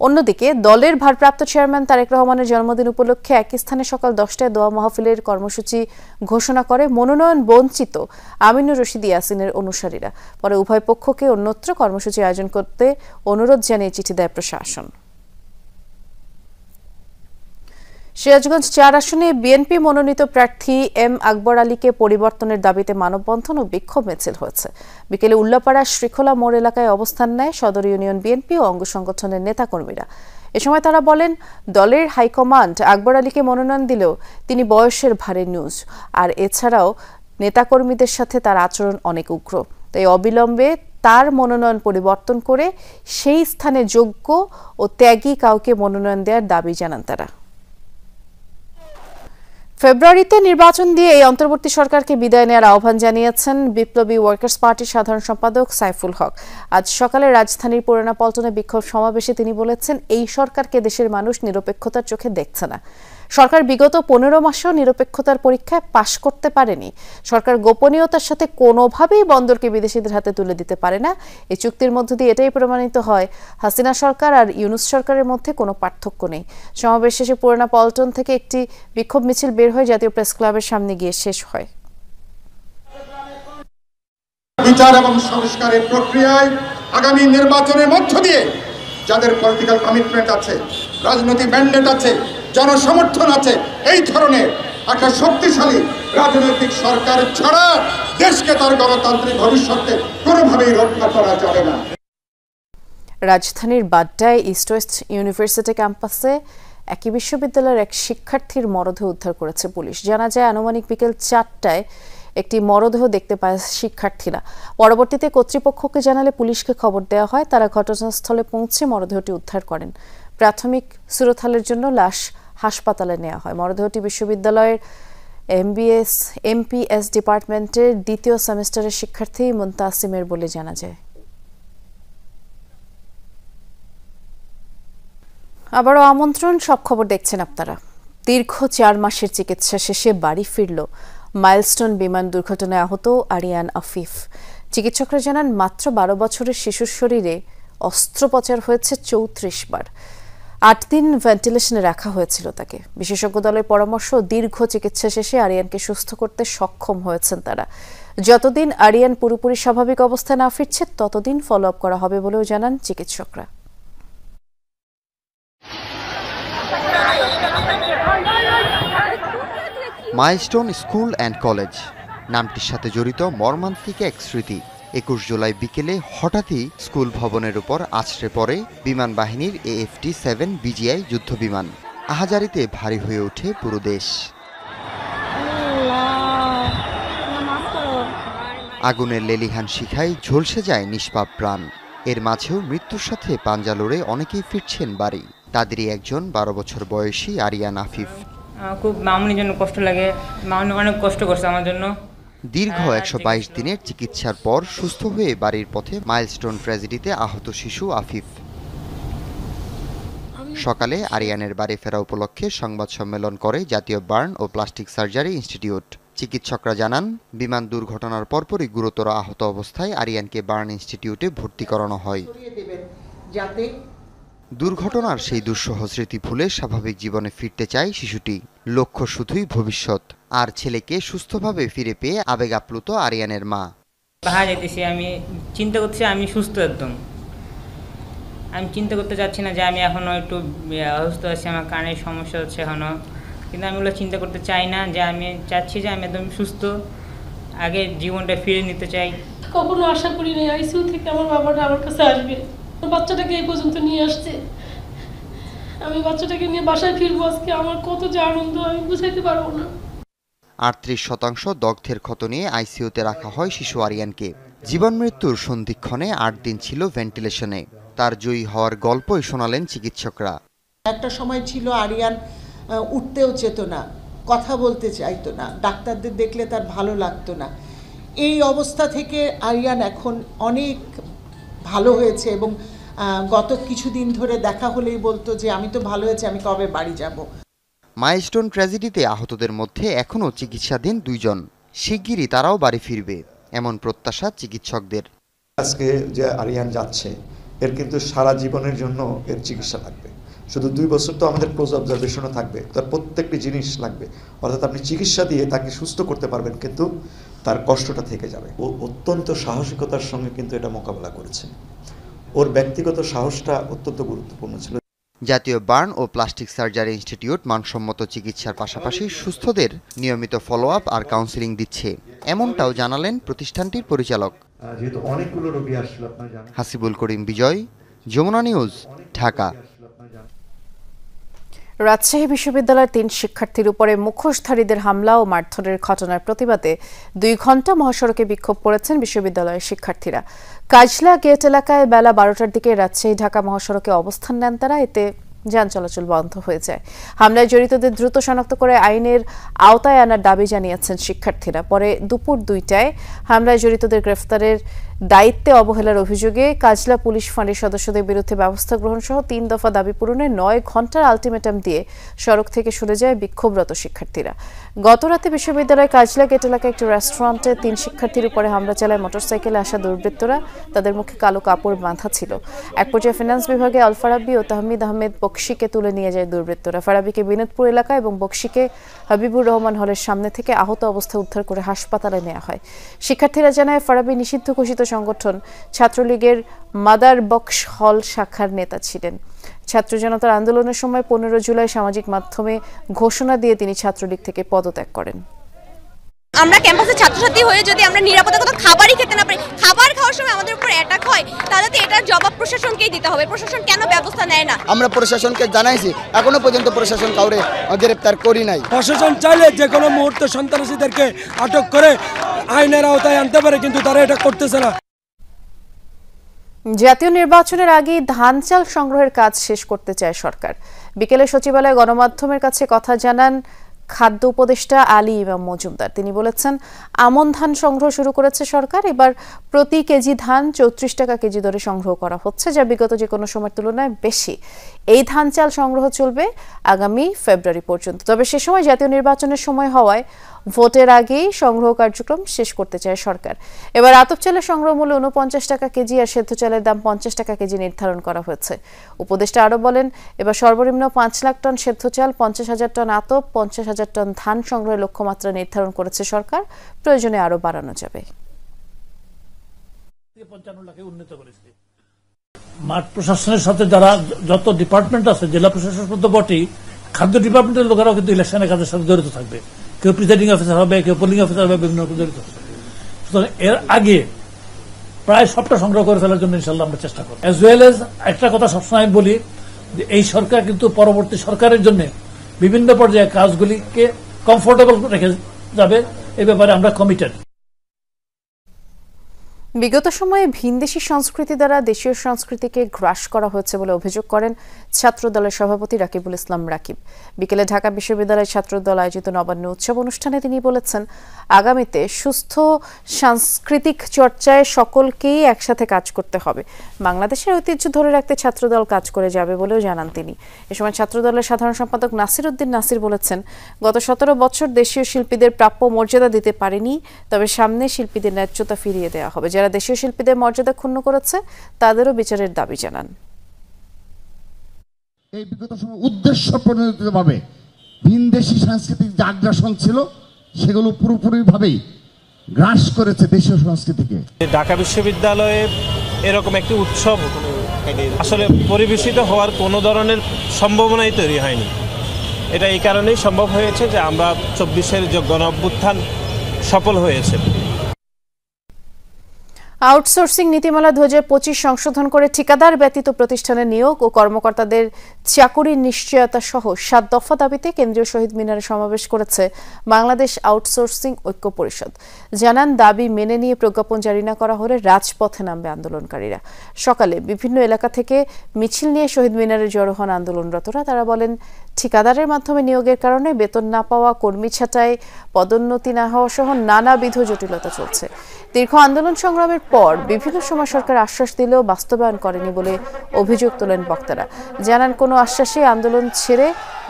অন্যদিকে দলের ভারপ্রাপ্ত চেয়ারম্যান তারেক রহমানের জন্মদিন উপলক্ষে একই স্থানে সকাল 10টায় দোয়া মাহফিলের কর্মসূচি ঘোষণা করে মনোনয়ন বঞ্চিত আমিনুর রশিদ ইয়াসিনের অনুসারীরা। পরে উভয় পক্ষকে অন্যত্র কর্মসূচি আয়োজন করতে অনুরোধ জানিয়ে চিঠি দেয় প্রশাসন। সিরাজগঞ্জ ৪ আসনে বিএনপি মনোনীত প্রার্থী এম আকবর আলীকে পরিবর্তনের দাবিতে মানববন্ধন ও বিক্ষোভ মিছিল হয়েছে। বিকেলে উল্লাপাড়া শ্রীখোলা মোড় এলাকায় অবস্থান নেয় সদর ইউনিয়ন বিএনপি ও অঙ্গ সংগঠনের নেতাকর্মীরা। এ সময় তারা বলেন, দলের হাইকমান্ড আকবর আলীকে মনোনয়ন দিলেও তিনি বয়সের ভারে নিউজ, আর এছাড়াও নেতাকর্মীদের সাথে তার আচরণ অনেক উগ্র। তাই অবিলম্বে তার মনোনয়ন পরিবর্তন করে সেই স্থানে যোগ্য ও ত্যাগী কাউকে মনোনয়ন দেওয়ার দাবি জানান তারা। ফেব্রুয়ারিতে নির্বাচন দিয়ে এই অন্তর্বর্তী সরকারকে বিদায় নেওয়ার আহ্বান জানিয়েছেন বিপ্লবী ওয়ার্কার্স পার্টির সাধারণ সম্পাদক সাইফুল হক। আজ সকালে রাজধানীর পুরানা পল্টনে বিক্ষোভ সমাবেশে তিনি বলেছেন, এই সরকারকে দেশের মানুষ নিরপেক্ষতার চোখে দেখছে না। সরকার বিগত 15 মাসেও নিরপেক্ষতার পরীক্ষায় পাশ করতে পারেনি। সরকার গোপনীয়তার সাথে কোনোভাবেই বন্দরকে বিদেশিদের হাতে তুলে দিতে পারে না। এই চুক্তির মধ্য দিয়ে এটাই প্রমাণিত হয়, হাসিনা সরকার আর ইউনূস সরকারের মধ্যে কোনো পার্থক্য নেই। সমাবেশ শেষে পুরানা পল্টন থেকে একটি বিক্ষোভ মিছিল বের হয়ে জাতীয় প্রেস ক্লাবের সামনে গিয়ে শেষ হয়। বিচার এবং সংস্কারের প্রক্রিয়ায় আগামী নির্বাচনের মধ্য দিয়ে যাদের পলিটিক্যাল কমিটমেন্ট আছে, রাজনৈতিক ম্যান্ডেট আছে, জনসমর্থন আছে, এই ধরনের একটা শক্তিশালী রাজনৈতিক সরকার ছাড়া দেশকে তার গণতান্ত্রিক ভবিষ্যতে কোনোভাবেই রক্ষা করা যাবে না। রাজধানীর বাড্ডায় ইস্ট ওয়েস্ট ইউনিভার্সিটি ক্যাম্পাসে একই বিশ্ববিদ্যালয়ের এক শিক্ষার্থীর মরদেহ উদ্ধার করেছে পুলিশ। জানা যায়, আনুমানিক বিকেল 4টায় একটি মরদেহ দেখতে পায় শিক্ষার্থীরা। পরবর্তীতে কর্তৃপক্ষকে জানালে পুলিশকে খবর দেওয়া হয়। তারা ঘটনাস্থলে পৌঁছে মরদেহটি উদ্ধার করেন। প্রাথমিক সুরতহালের জন্য লাশ হাসপাতালে নেওয়া হয়। মরদেহটি বিশ্ববিদ্যালয়ের এমপিএস ডিপার্টমেন্টের 2য় সেমিস্টারের শিক্ষার্থী মুনতাসিমের বলে জানা যায়। আবারও আমন্ত্রণ, সব খবর দেখছেন আপনারা। দীর্ঘ 4 মাসের চিকিৎসা শেষে বাড়ি ফিরল মাইলস্টোন বিমান দুর্ঘটনায় আহত আরিয়ান আফিফ। চিকিৎসকরা জানান, মাত্র 12 বছরের শিশুর শরীরে অস্ত্রোপচার হয়েছে 34 বার। 8 দিন ভেন্টিলেশনে রাখা হয়েছিল তাকে। বিশেষজ্ঞ দলের পরামর্শ, দীর্ঘ চিকিৎসা শেষে আরিয়ানকে সুস্থ করতে সক্ষম হয়েছেন তারা। যতদিন আরিয়ান পুরোপুরি স্বাভাবিক অবস্থায় না ফিরছে, ততদিন ফলো আপ করা হবে বলেও জানান চিকিৎসকরা। মাইলস্টোন স্কুল অ্যান্ড কলেজ নামটির সাথে জড়িত মর্মান্তিক এক স্মৃতি। 21 জুলাই বিকেলে হঠাৎই স্কুল ভবনের উপর আছড়ে পড়ে বিমান বাহিনীর AFT-7 BGI যুদ্ধবিমান। আহাজারিতে ভারী হয়ে ওঠে পুরো দেশ। আগুনের লেলিহান শিখায় ঝলসে যায় নিষ্পাপ প্রাণ। এর মাঝেও মৃত্যুর সাথে পাঞ্জা লড়ে অনেকেই ফিরছেন বাড়ি। তাদেরই একজন 12 বছর বয়সী আরিয়ান আফিফ। খুব মামুনির জন্য কষ্ট লাগে, মামুনি অনেক কষ্ট করছে আমার জন্য। দীর্ঘ 122 দিনের চিকিৎসার পর সুস্থ হয়ে বাড়ির পথে মাইলস্টোন ট্র্যাজেডিতে আহত শিশু আফিফ। সকালে আরিয়ানের বাড়ি ফেরা উপলক্ষে সংবাদ সম্মেলন করে জাতীয় বার্ন ও প্লাস্টিক সার্জারি ইনস্টিটিউট। চিকিৎসকরা জানান, বিমান দুর্ঘটনার পরপরই গুরুতর আহত অবস্থায় আরিয়ানকে বার্ন ইনস্টিটিউটে ভর্তি করানো হয়। দুর্ঘটনার সেই দুঃসহ স্মৃতি ভুলে স্বাভাবিক জীবনে ফিরতে চায় শিশুটি। লক্ষ্য শুধুই ভবিষ্যৎ। আর ছেলেকে সুস্থভাবে ফিরে পেয়ে আবেগ আপ্লুত আরিয়ানের মা। বাহার যেতেছি, আমি চিন্তা করছি আমি সুস্থ একদম। আমি চিন্তা করতে চাচ্ছি না যে আমি এখনও একটু অসুস্থ আছি, আমার কানের সমস্যা হচ্ছে এখনও, কিন্তু আমি ওগুলো চিন্তা করতে চাই না। যে আমি চাচ্ছি যে আমি একদম সুস্থ, আগে জীবনটা ফিরে নিতে চাই। কখনো আশা করি না আইসিইউ থেকে আমার বাবাটা আমার কাছে আসবে। বাচ্চাটাকে এই পর্যন্ত নিয়ে আসছে, আমি বাচ্চাটাকে নিয়ে বাসায় ফিরবো আজকে। আমার কত যে আনন্দ আমি বুঝাইতে পারবো না। 38% দগ্ধের ক্ষত নিয়ে আইসিইউতে রাখা হয় শিশু আরিয়ানকে। জীবন মৃত্যুর সন্ধিক্ষণে 8 দিন ছিল ভেন্টিলেশনে। তার জয়ী হওয়ার গল্পই শোনালেন চিকিৎসকরা। একটা সময় ছিল আরিয়ান উঠতেও চেত না, কথা বলতে চাইতো না, ডাক্তারদের দেখলে তার ভালো লাগতো না। এই অবস্থা থেকে আরিয়ান এখন অনেক ভালো হয়েছে এবং গত কিছুদিন ধরে দেখা হলেই বলতো যে আমি তো ভালো হয়েছে, আমি কবে বাড়ি যাব। মাইলস্টোন ট্র্যাজেডিতে আহতদের মধ্যে এখনও চিকিৎসাধীন 2 জন। শিগগিরই তারাও বাড়ি ফিরবে এমন প্রত্যাশা চিকিৎসকদের। আজকে যে আরিয়ান যাচ্ছে এর কিন্তু সারা জীবনের জন্য এর চিকিৎসা লাগবে। শুধু 2 বছর তো আমাদের ক্লোজ অবজারভেশনও থাকবে, তার প্রত্যেকটি জিনিস লাগবে। অর্থাৎ আপনি চিকিৎসা দিয়ে তাকে সুস্থ করতে পারবেন, কিন্তু তার কষ্টটা থেকে যাবে। ও অত্যন্ত সাহসিকতার সঙ্গে কিন্তু এটা মোকাবেলা করেছে। ওর ব্যক্তিগত সাহসটা অত্যন্ত গুরুত্বপূর্ণ ছিল। জাতীয় বার্ন ও প্লাস্টিক সার্জারি ইনস্টিটিউট মানসম্মত চিকিৎসার পাশাপাশি সুস্থদের নিয়মিত ফলো আপ আর কাউন্সেলিং দিচ্ছে, এমনটাও জানালেন প্রতিষ্ঠানটির পরিচালক। যেহেতু অনেকগুলো রোগী আসলে আপনারা জানেন। হাসিবুল করিম বিজয়, যমুনা নিউজ, ঢাকা। রাজশাহী বিশ্ববিদ্যালয়ের 3 শিক্ষার্থীর উপরে মুখোশধারীদের হামলা ও মারধরের ঘটনার প্রতিবাদে 2 ঘণ্টা মহাসড়কে বিক্ষোভ করেছেন বিশ্ববিদ্যালয়ের শিক্ষার্থীরা। কাজলা গেট এলাকায় বেলা 12টার দিকে রাজশাহী ঢাকা মহাসড়কে অবস্থান নেন তারা। এতে যান চলাচল বন্ধ হয়ে যায়। হামলায় জড়িতদের দ্রুত শনাক্ত করে আইনের আওতায় আনার দাবি জানিয়েছেন শিক্ষার্থীরা। পরে দুপুর 2টায় হামলায় জড়িতদের গ্রেফতারের দায়িত্বে অবহেলার অভিযোগে কাজলা পুলিশ ফাঁড়ির সদস্যদের বিরুদ্ধে ব্যবস্থা গ্রহণ সহ 3 দফা দাবি পূরণে 9 ঘণ্টার আলটিমেটাম দিয়ে সড়ক থেকে সরে যায় বিক্ষোভরত শিক্ষার্থীরা। গতরাতে বিশ্ববিদ্যালয়ের কাজলা গেট এলাকায় একটি রেস্টুরেন্টে 3 শিক্ষার্থীর উপরে হামলা চালায় মোটরসাইকেলে আসা দুর্বৃত্তরা। তাদের মুখে কালো কাপড় বাঁধা ছিল। এক পর্যায়ে ফিনান্স বিভাগে আল ফারাবি ও তাহমিদ আহমেদ বকশিকে তুলে নিয়ে যায় দুর্বৃত্তরা। ফারাবিকে বিনোদপুর এলাকা এবং বকশিকে হাবিবুর রহমান হলের সামনে থেকে আহত অবস্থায় উদ্ধার করে হাসপাতালে নেওয়া হয়। শিক্ষার্থীরা জানায় ফারাবি নিষিদ্ধ ঘোষিত সংগঠন ছাত্রলীগের মাদার বক্স হল শাখার নেতা ছিলেন। ছাত্র জনতার আন্দোলনের সময় 15 জুলাই সামাজিক মাধ্যমে ঘোষণা দিয়ে তিনি ছাত্রলীগ থেকে পদত্যাগ করেন। আমরা ক্যাম্পাসে ছাত্রছাত্রী হয়ে যদি আমরা নিরাপত্তাগত খাবারই খেতে না পারি, খাবার খাওয়ার সময় আমাদের উপর অ্যাটাক হয়, তাহলে তো এটার জবাব প্রশাসনকেই দিতে হবে। প্রশাসন কেন ব্যবস্থা নেয় না? আমরা প্রশাসনকে জানাইছি, এখনো পর্যন্ত প্রশাসন কাউরে গ্রেফতার করি নাই। প্রশাসন চাইলে যে কোনো মুহূর্তে সন্ত্রাসীদেরকে আটক করে আইনের আওতায় আনতে পারে, কিন্তু তারা এটা করতেছে না। জাতীয় নির্বাচনের আগে ধান চাল সংগ্রহের কাজ শেষ করতে চায় সরকার। বিকেলে সচিবালয়ে গণমাধ্যমের কাছে কথা জানান খাদ্য উপদেষ্টা আলী ইমাম মজুমদার। তিনি বলেছেন, আমন ধান সংগ্রহ শুরু করেছে সরকার। এবার প্রতি কেজি ধান 34 টাকা কেজি দরে সংগ্রহ করা হচ্ছে, যা বিগত যে কোনো সময়ের তুলনায় বেশি। এই ধান চাল সংগ্রহ চলবে আগামী ফেব্রুয়ারি পর্যন্ত। তবে সে সময় জাতীয় নির্বাচনের সময় হওয়ায় ভোটের আগেই সংগ্রহ কার্যক্রম শেষ করতে চায় সরকার। এবার আতপ চালের সংগ্রহ মূল্য 49 টাকা কেজি আর সেদ্ধ চালের দাম 50 টাকা কেজি নির্ধারণ করা হয়েছে। উপদেষ্টা আরও বলেন, এবার সর্বনিম্ন 5 লাখ টন সেদ্ধ চাল, 50,000 টন আতপ, 50,000 টন ধান সংগ্রহের লক্ষ্যমাত্রা নির্ধারণ করেছে সরকার। প্রয়োজনে আরও বাড়ানো যাবে। মাঠ প্রশাসনের সাথে যারা যত ডিপার্টমেন্ট আছে, জেলা প্রশাসন পর্যন্ত বটেই, খাদ্য ডিপার্টমেন্টের লোকেরাও কিন্তু ইলেকশনের কাজের সাথে জড়িত থাকবে। কেউ প্রিসাইডিং অফিসার হবে, কেউ পোলিং অফিসার হবে, বিভিন্ন রকম জড়িত হবে। সুতরাং এর আগে প্রায় সবটা সংগ্রহ করে ফেলার জন্য ইনশাল্লাহ আমরা চেষ্টা করব। অ্যাজ ওয়েল এজ একটা কথা সবসময় বলি যে এই সরকার কিন্তু পরবর্তী সরকারের জন্য বিভিন্ন পর্যায়ে কাজগুলিকে কমফোর্টেবল রেখে যাবে, এ ব্যাপারে আমরা কমিটেড। বিগত সময়ে ভিনদেশি সংস্কৃতি দ্বারা দেশীয় সংস্কৃতিকে গ্রাস করা হয়েছে বলে অভিযোগ করেন ছাত্রদলের সভাপতি রাকিবুল ইসলাম রাকিব। বিকেলে ঢাকা বিশ্ববিদ্যালয়ের ছাত্রদল আয়োজিত নবান্ন উৎসব অনুষ্ঠানে তিনি বলেছেন, আগামীতে সুস্থ সাংস্কৃতিক চর্চায় সকলকেই একসাথে কাজ করতে হবে। বাংলাদেশের ঐতিহ্য ধরে রাখতে ছাত্রদল কাজ করে যাবে বলেও জানান তিনি। এ সময় ছাত্রদলের সাধারণ সম্পাদক নাসির উদ্দিন নাসির বলেছেন, গত 17 বছর দেশীয় শিল্পীদের প্রাপ্য মর্যাদা দিতে পারেনি, তবে সামনে শিল্পীদের ন্যায্যতা ফিরিয়ে দেওয়া হবে। যারা দেশীয় শিল্পীদের মর্যাদা ক্ষুণ্ণ করেছে তাদেরও বিচারের দাবি জানান। এই বিগত সময় উদ্দেশ্য প্রণোদিতভাবে ভিনদেশি সাংস্কৃতিক যে আগ্রাসন ছিল সেগুলো পুরোপুরিভাবেই গ্রাস করেছে দেশীয় সংস্কৃতিকে। ঢাকা বিশ্ববিদ্যালয়ে এরকম একটি উৎসব আসলে পরিবেশিত হওয়ার কোনো ধরনের সম্ভাবনাই তৈরি হয়নি। এটা এই কারণেই সম্ভব হয়েছে যে আমরা 24-এর যে গণ অভ্যুত্থান সফল হয়েছে। আউটসোর্সিং নীতিমালা 2025 সংশোধন করে ঠিকাদার ব্যতীত প্রতিষ্ঠানে নিয়োগ ও কর্মকর্তাদের চাকুরির নিশ্চয়তা সহ 7 দফা দাবিতে কেন্দ্রীয় শহীদ মিনারে সমাবেশ করেছে বাংলাদেশ আউটসোর্সিং ঐক্য পরিষদ। জানান, দাবি মেনে নিয়ে প্রজ্ঞাপন জারি না করা হলে রাজপথে নামবে আন্দোলনকারীরা। সকালে বিভিন্ন এলাকা থেকে মিছিল নিয়ে শহীদ মিনারে জড়ো হন আন্দোলনরতরা। তারা বলেন, ঠিকাদারের মাধ্যমে নিয়োগের কারণে বেতন না পাওয়া, কর্মী ছাঁটাই, পদোন্নতি না হওয়া সহ নানাবিধ জটিলতা চলছে। দীর্ঘ আন্দোলন সংগ্রামের পর বিভিন্ন সময় সরকার আশ্বাস দিলেও বাস্তবায়ন করেনি বলে অভিযোগ তোলেন বক্তারা। জানান, কোনো আশ্বাসে আন্দোলন ছেড়ে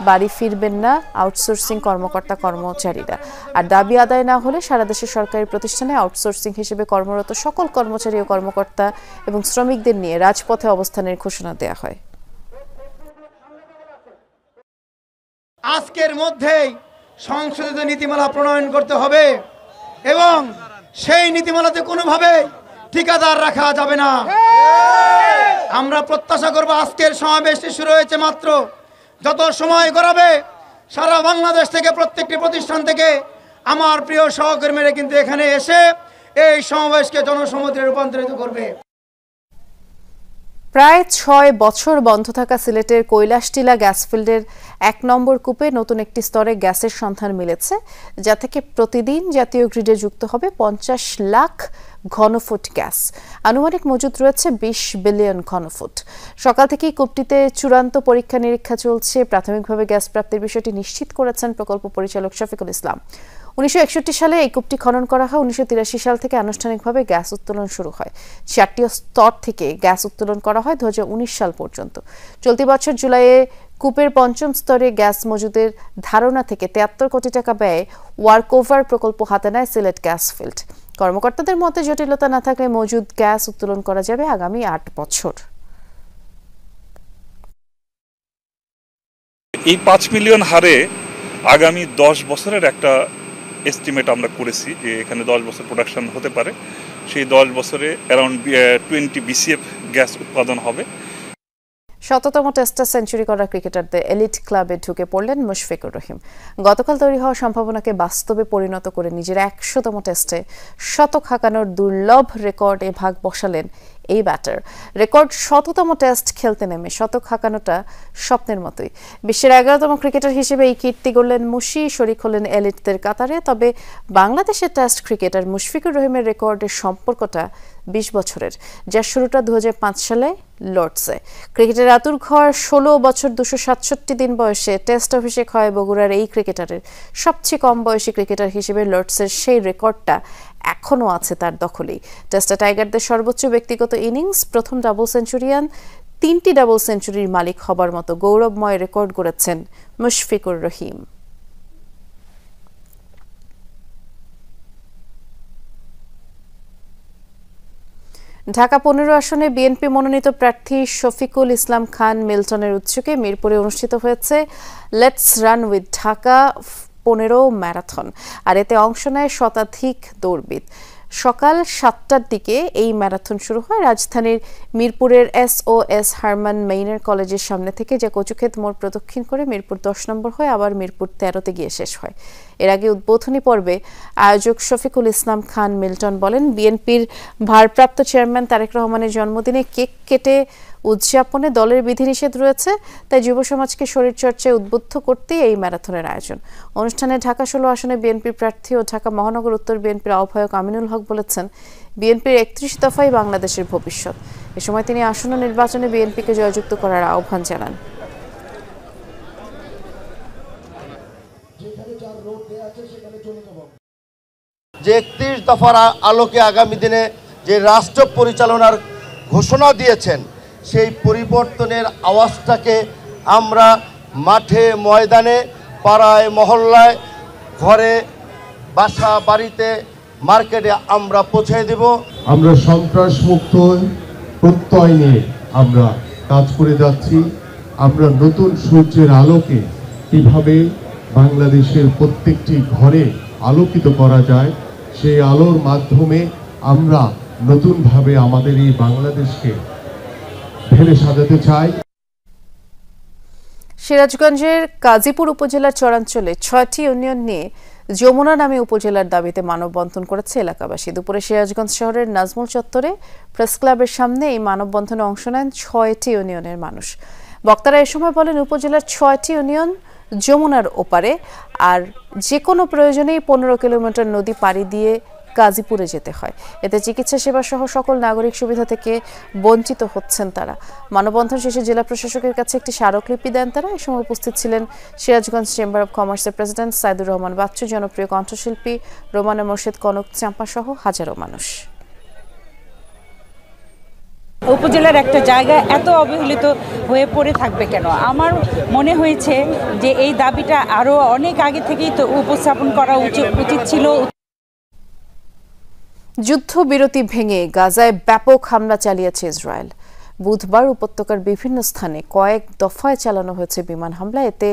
বাড়ি ফিরবেন না আউটসোর্সিং কর্মকর্তা কর্মচারীরা। আর দাবি আদায় না হলে সারা দেশের সরকারি প্রতিষ্ঠানে আউটসোর্সিং হিসেবে কর্মরত সকল কর্মচারী ও কর্মকর্তা এবং শ্রমিকদের নিয়ে রাজপথে অবস্থানের ঘোষণা দেওয়া হয়। আজকের মধ্যেই সংশোধিত নীতিমালা প্রণয়ন করতে হবে এবং সেই নীতিমালাতে কোনোভাবে ঠিকাদার রাখা যাবে না। আমরা প্রত্যাশা করব, আজকের সমাবেশটি শুরু হয়েছে মাত্র, যত সময় গড়াবে সারা বাংলাদেশ থেকে প্রত্যেকটি প্রতিষ্ঠান থেকে আমার প্রিয় সহকর্মীরা কিন্তু এখানে এসে এই সমাবেশকে জনসমুদ্রে রূপান্তরিত করবে। প্রায় 6 বছর বন্ধ থাকা সিলেটের কৈলাসটিলা গ্যাস ফিল্ডের 1 নম্বর কূপে নতুন একটি স্তরে গ্যাসের সন্ধান মিলেছে, যা থেকে প্রতিদিন জাতীয় গ্রিডে যুক্ত হবে 50 লাখ ঘনফুট গ্যাস। আনুমানিক মজুদ রয়েছে 20 বিলিয়ন ঘনফুট। সকাল থেকেই কূপটিতে চূড়ান্ত পরীক্ষা নিরীক্ষা চলছে। প্রাথমিকভাবে গ্যাস প্রাপ্তির বিষয়টি নিশ্চিত করেছেন প্রকল্প পরিচালক শফিকুল ইসলাম। 1961 সালে এই কূপটি খনন করা হয়। 1983 সাল থেকে আনুষ্ঠানিকভাবে গ্যাস উত্তোলন শুরু হয়। 4টি স্তর থেকে গ্যাস উত্তোলন করা হয় 2019 সাল পর্যন্ত। চলতি বছর জুলাইয়ে কূপের 5ম স্তরে গ্যাস মজুদের ধারণা থেকে 73 কোটি টাকা ব্যয়ে ওয়ার্কওভার প্রকল্প হাতে নেয় সিলেট গ্যাস ফিল্ড। কর্মকর্তাদের মতে জটিলতা না থাকলে মজুদ গ্যাস উত্তোলন করা যাবে আগামী 8 বছর। এই 5 মিলিয়ন হারে আগামী 10 বছরের একটা এস্টিমেট আমরা করেছি যে এখানে 10 বছর প্রোডাকশন হতে পারে। সেই 10 বছরে অ্যারাউন্ড 20 BCF গ্যাস উৎপাদন হবে। শততম টেস্টে সেঞ্চুরি করা ক্রিকেটারদের এলিট ক্লাবে ঢুকে পড়লেন মুশফিকুর রহিম। গতকাল তৈরি হওয়া সম্ভাবনাকে বাস্তবে পরিণত করে নিজের 100তম টেস্টে শতক হাঁকানোর দুর্লভ রেকর্ডে ভাগ বসালেন এই ব্যাটার। রেকর্ড 100তম টেস্ট খেলতে নেমে শতক হাঁকানোটা স্বপ্নের মতোই। বিশ্বের 11তম ক্রিকেটার হিসেবে এই কীর্তি গড়লেন মুশি, শরিক হলেন এলিটদের কাতারে। তবে বাংলাদেশের টেস্ট ক্রিকেটার মুশফিকুর রহিমের রেকর্ডের সম্পর্কটা 20 বছরের, যার শুরুটা 2005 সালে লর্ডসে। ক্রিকেটের আতুর ঘর 16 বছর 267 দিন বয়সে টেস্ট অভিষেক হয় বগুড়ার এই ক্রিকেটারের। সবচেয়ে কম বয়সী ক্রিকেটার হিসেবে লর্ডসের সেই রেকর্ডটা এখনও আছে তার দখলেই। টেস্টে টাইগারদের সর্বোচ্চ ব্যক্তিগত ইনিংস, প্রথম ডাবল সেঞ্চুরিয়ান, 3টি ডাবল সেঞ্চুরির মালিক হবার মতো গৌরবময় রেকর্ড গড়েছেন মুশফিকুর রহিম। ঢাকা 15 আসনে বিএনপি মনোনীত প্রার্থী শফিকুল ইসলাম খান মিল্টনের উদ্যোগে মিরপুরে অনুষ্ঠিত হয়েছে let's run with Dhaka 15 marathon. আর এতে অংশ নেয় শতাধিক দৌড়বিদ। সকাল 7টার দিকে এই ম্যারাথন শুরু হয় রাজধানীর মিরপুরের SOS হারমান মেইনার কলেজের সামনে থেকে, যা কচুক্ষেত মোড় প্রদক্ষিণ করে মিরপুর 10 নম্বর হয়ে আবার মিরপুর 13তে গিয়ে শেষ হয়। এর আগে উদ্বোধনী পর্বে আয়োজক শফিকুল ইসলাম খান মিল্টন বলেন, বিএনপির ভারপ্রাপ্ত চেয়ারম্যান তারেক রহমানের জন্মদিনে কেক কেটে উদযাপনে দলের বিধিনিষেধ রয়েছে, তাই যুব সমাজকে শরীরচর্চায় উদ্বুদ্ধ করতেই এই ম্যারাথনের আয়োজন। অনুষ্ঠানে ঢাকা 16 আসনে বিএনপির প্রার্থী ও ঢাকা মহানগর উত্তর বিএনপির আহ্বায়ক আমিনুল হক বলেছেন, বিএনপির 31 দফাই বাংলাদেশের ভবিষ্যৎ। এ সময় তিনি আসন্ন নির্বাচনে বিএনপিকে জয়যুক্ত করার আহ্বান জানান। যে 31 দফার আলোকে আগামী দিনে যে রাষ্ট্র পরিচালনার ঘোষণা দিয়েছেন, সেই পরিবর্তনের আওয়াজটাকে আমরা মাঠে ময়দানে, পাড়ায় মহল্লায়, ঘরে বাসা বাড়িতে, মার্কেটে আমরা পৌঁছে দেব। আমরা সন্ত্রাস মুক্ত প্রত্যয় নিয়ে আমরা কাজ করে যাচ্ছি। আমরা নতুন সূর্যের আলোকে কিভাবে বাংলাদেশের প্রত্যেকটি ঘরে আলোকিত করা যায়, সেই আলোর মাধ্যমে আমরা নতুনভাবে আমাদের এই বাংলাদেশকে ঢেলে সাজাতে চাই। সিরাজগঞ্জের কাজীপুর উপজেলার চরাঞ্চলে 6টি ইউনিয়ন নিয়ে যমুনা নামে উপজেলার দাবিতে মানববন্ধন করেছে এলাকাবাসী। দুপুরে সিরাজগঞ্জ শহরের নাজমুল চত্বরে প্রেস ক্লাবের সামনে এই মানববন্ধনে অংশ নেন 6টি ইউনিয়নের মানুষ। বক্তারা এ সময় বলেন, উপজেলার 6টি ইউনিয়ন যমুনার ওপারে, আর যে কোনো প্রয়োজনেই 15 কিলোমিটার নদী পাড়ি দিয়ে গাজীপুরে যেতে হয়। এতে চিকিৎসা সেবা সহ সকল নাগরিক সুবিধা থেকে বঞ্চিত হচ্ছেন তারা। মানববন্ধন শেষে জেলা প্রশাসকের কাছে একটি স্মারকলিপি দেন তারা। এ সময় উপস্থিত ছিলেন সিরাজগঞ্জ চেম্বার অব কমার্সের প্রেসিডেন্ট সাইদুর রহমান বাচ্চু, জনপ্রিয় কণ্ঠশিল্পী রোমানা মোর্শেদ কনক চাম্পা সহ হাজারো মানুষ। উপজেলার একটা জায়গা এত অবহেলিত হয়ে পড়ে থাকবে কেন? আমার মনে হয়েছে যে এই দাবিটা আরো অনেক আগে থেকেই তো উপস্থাপন করা উচিত ছিল। যুদ্ধবিরতি ভেঙে গাজায় ব্যাপক হামলা চালিয়েছে ইসরায়েল। বুধবার উপত্যকার বিভিন্ন স্থানে কয়েক দফায় চালানো হয়েছে বিমান হামলা। এতে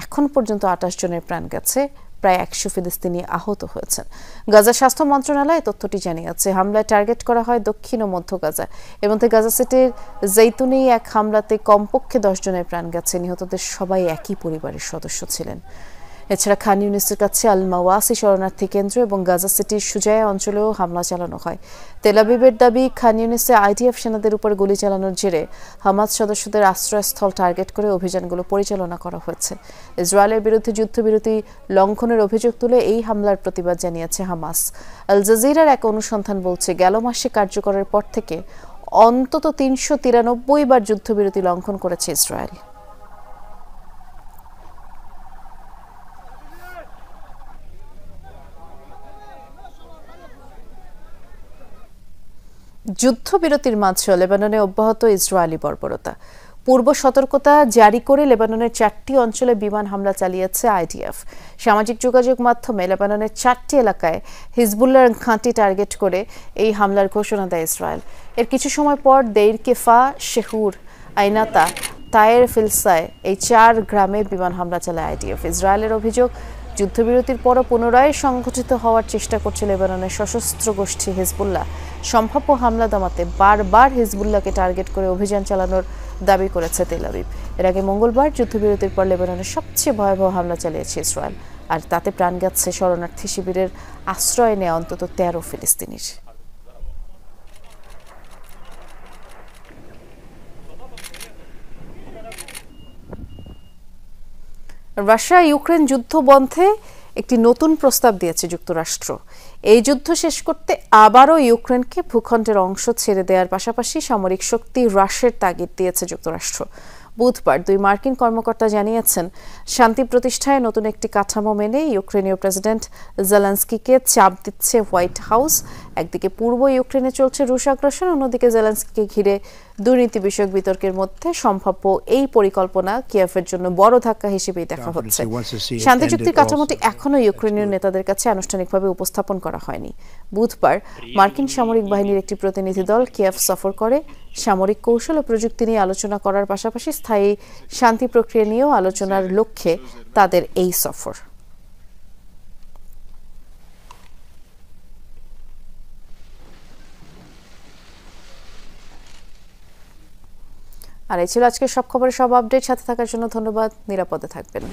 এখন পর্যন্ত 28 জনের প্রাণ গেছে, প্রায় 100 ফিলিস্তিনি আহত হয়েছেন। গাজা স্বাস্থ্য মন্ত্রণালয় তথ্যটি জানিয়েছে। হামলায় টার্গেট করা হয় দক্ষিণ ও মধ্য গাজা। এবং গাজা সিটির জৈতুনে এক হামলাতে কমপক্ষে 10 জনের প্রাণ গেছে। নিহতদের সবাই একই পরিবারের সদস্য ছিলেন। এছাড়া খান ইউনিসের কাছে আল মাওয়াসি শরণার্থী কেন্দ্র এবং গাজা সিটির সুজায়া অঞ্চলেও হামলা চালানো হয়। তেল আবিবের দাবি, খান ইউনিসে আইডিএফ সেনাদের উপর গুলি চালানোর জেরে হামাস সদস্যদের আশ্রয়স্থল টার্গেট করে অভিযানগুলো পরিচালনা করা হয়েছে। ইসরায়েলের বিরুদ্ধে যুদ্ধবিরতি লঙ্ঘনের অভিযোগ তুলে এই হামলার প্রতিবাদ জানিয়েছে হামাস। আল জাজিরার এক অনুসন্ধান বলছে, গেল মাসে কার্যকরের পর থেকে অন্তত 393 বার যুদ্ধবিরতি লঙ্ঘন করেছে ইসরায়েল। যুদ্ধবিরতির মাঝে লেবাননে অব্যাহত ইসরায়েলি বর্বরতা। পূর্ব সতর্কতা জারি করে লেবাননের 4টি অঞ্চলে বিমান হামলা চালিয়েছে আইডিএফ। সামাজিক যোগাযোগ মাধ্যমে লেবাননের 4টি এলাকায় হিজবুল্লাহর ঘাঁটি টার্গেট করে এই হামলার ঘোষণা দেয় ইসরায়েল। এর কিছু সময় পর দেইর কেফা, শেহুর, আইনাতা, তায়ের ফিলসায় এই 4 গ্রামে বিমান হামলা চালায় আইডিএফ। ইসরায়েলের অভিযোগ, যুদ্ধবিরতির পরও পুনরায় সংগঠিত হওয়ার চেষ্টা করছে লেবাননের সশস্ত্র গোষ্ঠী হিজবুল্লাহ। সম্ভাব্য হামলা দমাতে বারবার হিজবুল্লাহকে টার্গেট করে অভিযান চালানোর দাবি করেছে তেল আবিব। এর আগে মঙ্গলবার যুদ্ধবিরতির পর লেবাননের সবচেয়ে ভয়াবহ হামলা চালিয়েছে ইসরায়েল, আর তাতে প্রাণ গেছে শরণার্থী শিবিরের আশ্রয় নেওয়া অন্তত 13 ফিলিস্তিনির। রাশিয়া ইউক্রেন যুদ্ধ বন্ধে একটি নতুন প্রস্তাব দিয়েছে যুক্তরাষ্ট্র। এই যুদ্ধ শেষ করতে আবারও ইউক্রেনকে ভূখণ্ডের অংশ ছেড়ে দেওয়ার পাশাপাশি সামরিক শক্তি হ্রাসের তাগিদ দিয়েছে যুক্তরাষ্ট্র। বুধবার 2 মার্কিন কর্মকর্তা জানিয়েছেন, শান্তি প্রতিষ্ঠায় নতুন একটি কাঠামো মেনে ইউক্রেনীয় প্রেসিডেন্ট জেলেনস্কিকে চাপ দিচ্ছে হোয়াইট হাউস। একদিকে পূর্ব ইউক্রেনে চলছে রুশ আগ্রাসন, অন্যদিকে জেলেনস্কিকে ঘিরে দুর্নীতি বিষয়ক বিতর্কের মধ্যে সম্ভাব্য এই পরিকল্পনা কিয়েভের জন্য বড় ধাক্কা হিসেবেই দেখা হচ্ছে। শান্তি চুক্তির কাঠামোটি এখনও ইউক্রেনীয় নেতাদের কাছে আনুষ্ঠানিকভাবে উপস্থাপন করা হয়নি। বুধবার মার্কিন সামরিক বাহিনীর একটি প্রতিনিধি দল কিয়েভ সফর করে সামরিক কৌশল ও প্রযুক্তি নিয়ে আলোচনা করার পাশাপাশি স্থায়ী শান্তি প্রক্রিয়া নিয়েও আলোচনার লক্ষ্যে তাদের এই সফর। আর এই ছিল আজকের সব খবরের সব আপডেট। সাথে থাকার জন্য ধন্যবাদ। নিরাপদে থাকবেন।